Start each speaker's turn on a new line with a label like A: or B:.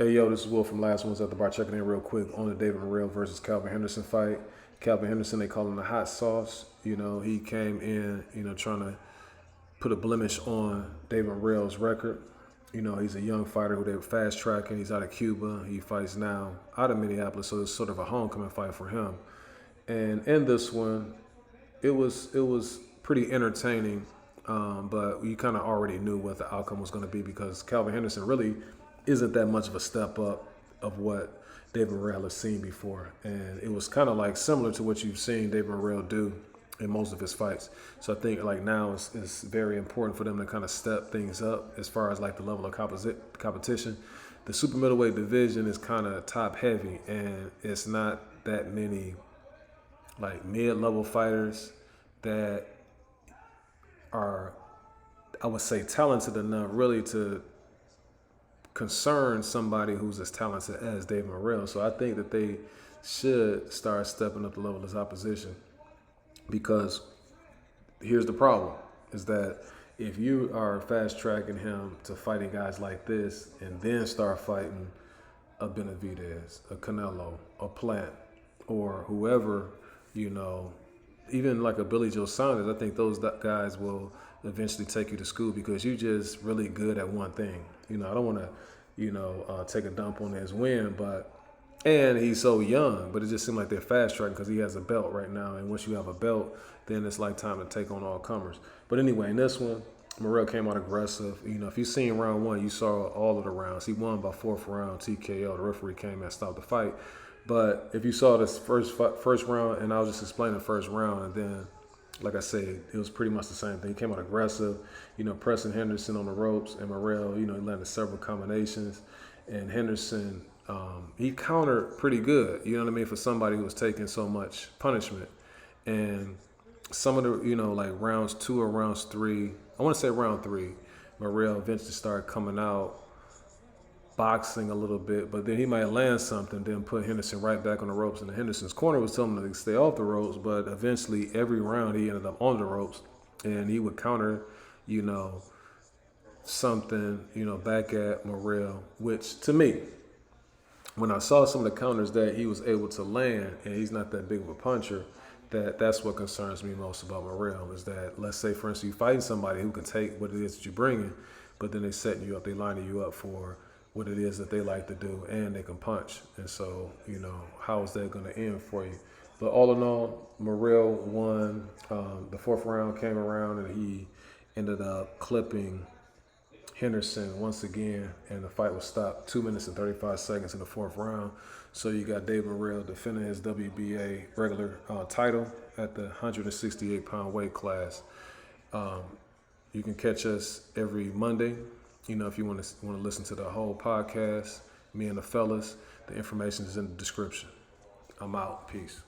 A: Hey, yo, this is Will from Last Ones at the Bar, checking in real quick on the David Morrel versus Kalvin Henderson fight. Kalvin Henderson, they call him the hot sauce. He came in, trying to put a blemish on David Morrel's record. He's a young fighter who they were fast tracking. He's out of Cuba. He fights now out of Minneapolis, so it's sort of a homecoming fight for him. And in this one, it was pretty entertaining, but you kind of already knew what the outcome was going to be because Kalvin Henderson really isn't that much of a step up of what David Morrel has seen before, and it was kind of like similar to what you've seen David Morrel do in most of his fights. So I think like now it's very important for them to kind of step things up as far as like the level of competition. The super middleweight division is kind of top heavy, and it's not that many like mid-level fighters that are, I would say, talented enough really to concern somebody who's as talented as David Morrel. So I think that they should start stepping up the level of his opposition, because here's the problem, is that if you are fast tracking him to fighting guys like this and then start fighting a Benavidez, a Canelo, a Plant, or whoever, even like a Billy Joe Saunders, I think those guys will eventually take you to school because you're just really good at one thing. I don't want to, take a dump on his win, and he's so young, but it just seemed like they're fast tracking because he has a belt right now. And once you have a belt, then it's like time to take on all comers. But anyway, in this one, Morrel came out aggressive. If you've seen round one, you saw all of the rounds. He won by fourth round TKO. The referee came and stopped the fight. But if you saw this first round, and I'll just explain the first round, and then, like I said, it was pretty much the same thing. He came out aggressive, pressing Henderson on the ropes, and Morrel, he landed several combinations. And Henderson, he countered pretty good, for somebody who was taking so much punishment. And some of the, like rounds 2 or rounds 3, I want to say round 3, Morrel eventually started coming out, boxing a little bit, but then he might land something, then put Henderson right back on the ropes. And Henderson's corner was telling him to stay off the ropes, but eventually every round he ended up on the ropes, and he would counter, something, back at Morrel, which to me, when I saw some of the counters that he was able to land, and he's not that big of a puncher, that's what concerns me most about Morrel, is that, let's say, for instance, you're fighting somebody who can take what it is that you're bringing, but then they setting you up, they lining you up for what it is that they like to do, and they can punch. And so, how is that going to end for you? But all in all, Morrel won. The fourth round came around, and he ended up clipping Henderson once again, and the fight was stopped 2 minutes and 35 seconds in the fourth round. So you got David Morrel defending his WBA regular title at the 168-pound weight class. You can catch us every Monday. If you want to listen to the whole podcast, me and the fellas, the information is in the description. I'm out. Peace.